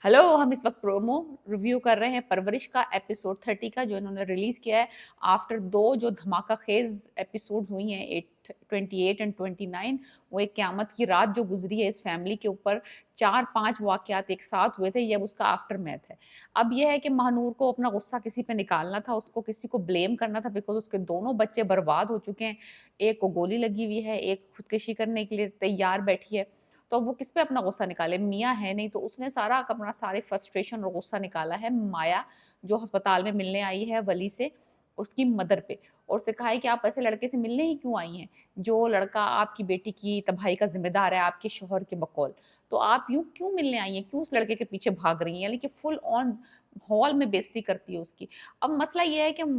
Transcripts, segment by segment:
Hello, हम इस वक्त प्रोमो रिव्यू कर रहे हैं परवरिश का एपिसोड 30 का, जो इन्होंने रिलीज किया है आफ्टर दो जो धमाका खेज एपिसोड्स हुई हैं 28 एंड 29। वो एक क्यामत की रात जो गुजरी है इस फैमिली के ऊपर, 4-5 वाकयात एक साथ हुए थे, ये अब उसका आफ्टर मैथ है। अब यह है कि महानूर को अपना गुस्सा किसी पे निकालना था, उसको किसी को ब्लेम करना था, बिकॉज उसके दोनों बच्चे बर्बाद हो चुके हैं। एक को गोली लगी हुई है, एक खुदकुशी करने के लिए तैयार बैठी है। तो वो किस पे अपना गुस्सा निकाले? मियाँ है नहीं, तो उसने सारा अपना सारे फ्रस्ट्रेशन और गुस्सा निकाला है माया, जो अस्पताल में मिलने आई है वली से, उसकी मदर पे। और उससे कहा है कि आप ऐसे लड़के से मिलने ही क्यों आई हैं, जो लड़का आपकी बेटी की तबाही का ज़िम्मेदार है आपके शौहर के बकौल। तो आप यूँ क्यों मिलने आई हैं? क्यों उस लड़के के पीछे भाग रही हैं? यानी कि फुल ऑन हॉल में बेइज़्ज़ती करती है उसकी। अब मसला ये है कि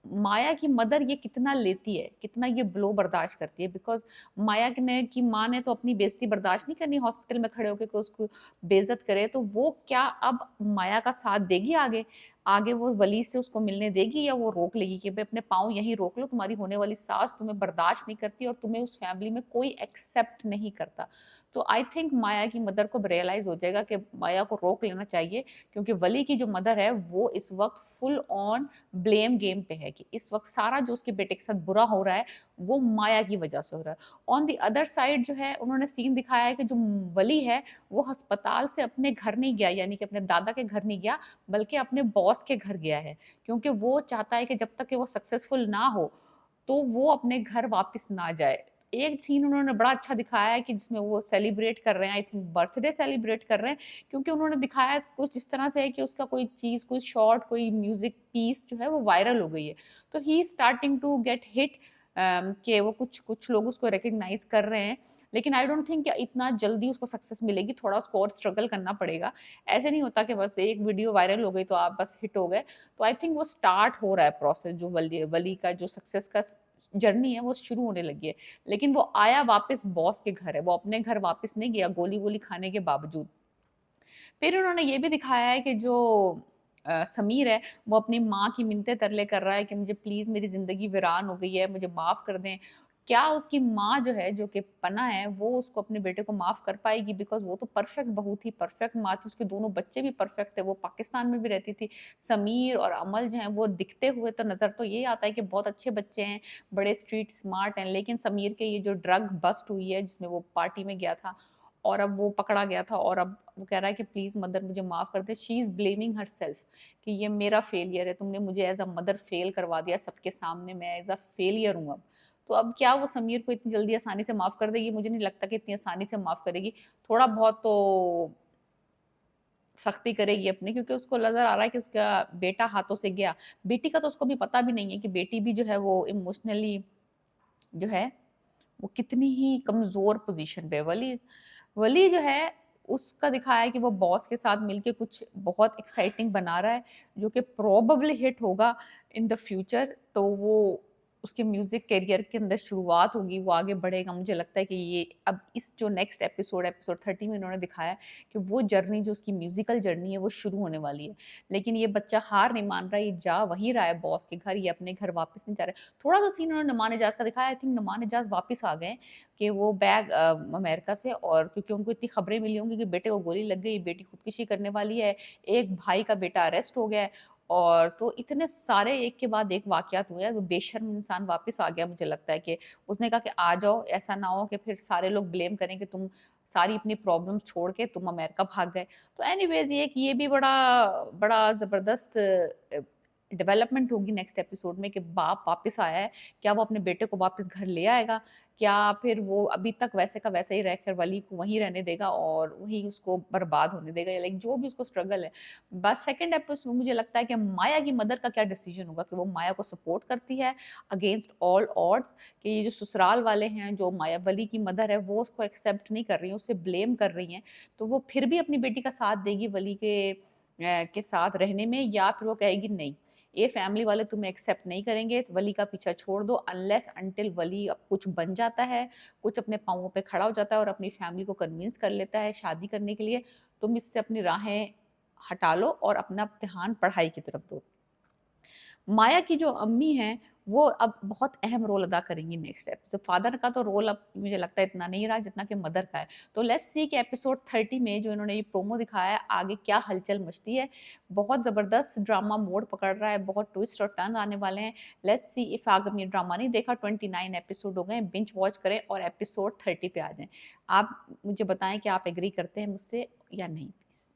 माया की मदर ये कितना लेती है, कितना ये ब्लो बर्दाश्त करती है, बिकॉज़ माया की माँ ने तो अपनी बेइज़्ज़ती बर्दाश्त नहीं करनी हॉस्पिटल में खड़े होके कोई उसको बेइज़्ज़त करे, तो वो क्या अब माया का साथ देगी आगे? आगे वो वली से उसको मिलने देगी, या वो रोक लेगी कि भई अपने पाँव यहीं रोक लो, तुम्हारी होने वाली सास तुम्हें बर्दाश्त नहीं करती और तुम्हें उस फैमिली में कोई एक्सेप्ट नहीं करता। तो आई थिंक माया की मदर को अब रियलाइज़ हो जाएगा कि माया को रोक लेना चाहिए, क्योंकि वली की जो मदर है वो इस वक़्त फुल ऑन ब्लेम गेम पे है कि इस वक़्त सारा जो उसके बेटे के साथ बुरा हो रहा है, वो माया की वजह से हो रहा है। ऑन द अदर साइड जो है उन्होंने सीन दिखाया है कि जो वली है, वो अस्पताल से अपने घर नहीं गया, यानी कि अपने दादा के घर नहीं गया, बल्कि अपने बॉस के घर गया है। क्योंकि वो चाहता है कि जब तक कि वो सक्सेसफुल ना हो, तो वो अपने घर वापस ना जाए। एक सीन उन्होंने बड़ा अच्छा दिखाया है कि जिसमें वो सेलिब्रेट कर रहे हैं, आई थिंक बर्थडे सेलिब्रेट कर रहे हैं, क्योंकि उन्होंने दिखाया कुछ इस तरह से है कि उसका कोई चीज़, कोई शॉर्ट, कोई म्यूज़िक पीस जो है वो वायरल हो गई है। तो he is starting to get hit, कि वो कुछ कुछ लोग उसको रिकॉग्नाइज़ कर रहे हैं। लेकिन आई डोंट थिंक कि इतना जल्दी उसको सक्सेस मिलेगी, थोड़ा उसको और स्ट्रगल करना पड़ेगा। ऐसे नहीं होता कि बस एक वीडियो वायरल हो गई तो आप बस हिट हो गए। तो आई थिंक वो स्टार्ट हो रहा है प्रोसेस, जो वली वली का जो सक्सेस का जर्नी है वो शुरू होने लगी है। लेकिन वो आया वापस बॉस के घर है, वो अपने घर वापस नहीं गया गोली-वोली खाने के बावजूद। फिर उन्होंने ये भी दिखाया है कि जो समीर है, वो अपनी माँ की मिन्नतें तरले कर रहा है कि मुझे प्लीज़, मेरी ज़िंदगी वीरान हो गई है, मुझे माफ़ कर दें। क्या उसकी माँ जो है, जो कि पना है, वो उसको अपने बेटे को माफ़ कर पाएगी? बिकॉज़ वो तो परफ़ेक्ट बहू थी, परफ़ेक्ट माँ थी, उसके दोनों बच्चे भी परफ़ेक्ट थे, वो पाकिस्तान में भी रहती थी। समीर और अमल जो हैं, वो दिखते हुए तो नज़र तो ये आता है कि बहुत अच्छे बच्चे हैं, बड़े स्ट्रीट स्मार्ट हैं, लेकिन समीर के ये जो ड्रग बस्ट हुई है, जिसमें वो पार्टी में गया था और अब वो पकड़ा गया था, और अब वो कह रहा है कि प्लीज़ मदर मुझे माफ़ कर दे। शी इज़ ब्लेमिंग हरसेल्फ कि ये मेरा फेलियर है, तुमने मुझे एज़ अ मदर फेल करवा दिया सबके सामने, मैं एज़ अ फेलियर हूँ अब। तो अब क्या वो समीर को इतनी जल्दी आसानी से माफ़ कर देगी? मुझे नहीं लगता कि इतनी आसानी से माफ़ करेगी। थोड़ा बहुत तो सख्ती करेगी अपनी, क्योंकि उसको नज़र आ रहा है कि उसका बेटा हाथों से गया। बेटी का तो उसको भी पता भी नहीं है कि बेटी भी जो है वो इमोशनली जो है वो कितनी ही कमज़ोर पोज़ीशन पे है। वली वली जो है, उसका दिखाया है कि वो बॉस के साथ मिलके कुछ बहुत एक्साइटिंग बना रहा है, जो कि प्रोबेबली हिट होगा इन द फ्यूचर। तो वो उसके म्यूज़िक करियर के अंदर शुरुआत होगी, वो आगे बढ़ेगा। मुझे लगता है कि ये अब इस जो नेक्स्ट एपिसोड 30 में इन्होंने दिखाया है कि वो जर्नी, जो उसकी म्यूज़िकल जर्नी है, वो शुरू होने वाली है। लेकिन ये बच्चा हार नहीं मान रहा है, ये जा वहीं रहा है बॉस के घर, ये अपने घर वापस नहीं जा रहा है। थोड़ा-सा सीन उन्होंने नुमान इजाज़ का दिखाया, आई थिंक नुमान इजाज़ वापस आ गए कि वो बैग अमेरिका से, और क्योंकि उनको इतनी खबरें मिली होंगी कि बेटे को गोली लग गई, बेटी खुदकुशी करने वाली है, एक भाई का बेटा अरेस्ट हो गया है, और तो इतने सारे एक के बाद एक वाक़यात हुए हैं, तो बेशर्म इंसान वापस आ गया। मुझे लगता है कि उसने कहा कि आ जाओ, ऐसा ना हो कि फिर सारे लोग ब्लेम करें कि तुम सारी अपनी प्रॉब्लम्स छोड़ के तुम अमेरिका भाग गए। तो एनीवेज़ ये भी बड़ा बड़ा ज़बरदस्त डेवलपमेंट होगी नेक्स्ट एपिसोड में कि बाप वापस आया है। क्या वो अपने बेटे को वापस घर ले आएगा? क्या फिर वो अभी तक वैसे का वैसा ही रहकर वली को वहीं रहने देगा और वहीं उसको बर्बाद होने देगा, या लाइक जो भी उसको स्ट्रगल है। बस सेकंड एपिसोड में मुझे लगता है कि माया की मदर का क्या डिसीजन होगा, कि वो माया को सपोर्ट करती है अगेंस्ट ऑल ऑड्स, कि ये जो ससुराल वाले हैं, जो माया वली की मदर है, वो उसको एक्सेप्ट नहीं कर रही हैं, उसे ब्लेम कर रही हैं, तो वो फिर भी अपनी बेटी का साथ देगी वली के साथ रहने में, या फिर वो कहेगी नहीं, ये फैमिली वाले तुम्हें एक्सेप्ट नहीं करेंगे, तो वली का पीछा छोड़ दो, अनलेस अंटिल वली अब कुछ बन जाता है, कुछ अपने पाँवों पे खड़ा हो जाता है और अपनी फैमिली को कन्विंस कर लेता है शादी करने के लिए, तुम इससे अपनी राहें हटा लो और अपना ध्यान पढ़ाई की तरफ दो। माया की जो अम्मी हैं वो अब बहुत अहम रोल अदा करेंगी नेक्स्ट एपिसोड। फादर का तो रोल अब मुझे लगता है इतना नहीं रहा जितना कि मदर का है। तो लेट्स सी कि एपिसोड 30 में जो इन्होंने ये प्रोमो दिखाया है आगे क्या हलचल मचती है। बहुत ज़बरदस्त ड्रामा मोड़ पकड़ रहा है, बहुत ट्विस्ट और टर्न आने वाले हैं। लेट्स सी इफ अगर ये ड्रामा नहीं देखा, 29 एपिसोड हो गए, बिंज वॉच करें और एपिसोड 30 पे आ जाएँ। आप मुझे बताएँ कि आप एग्री करते हैं मुझसे या नहीं प्लीज़?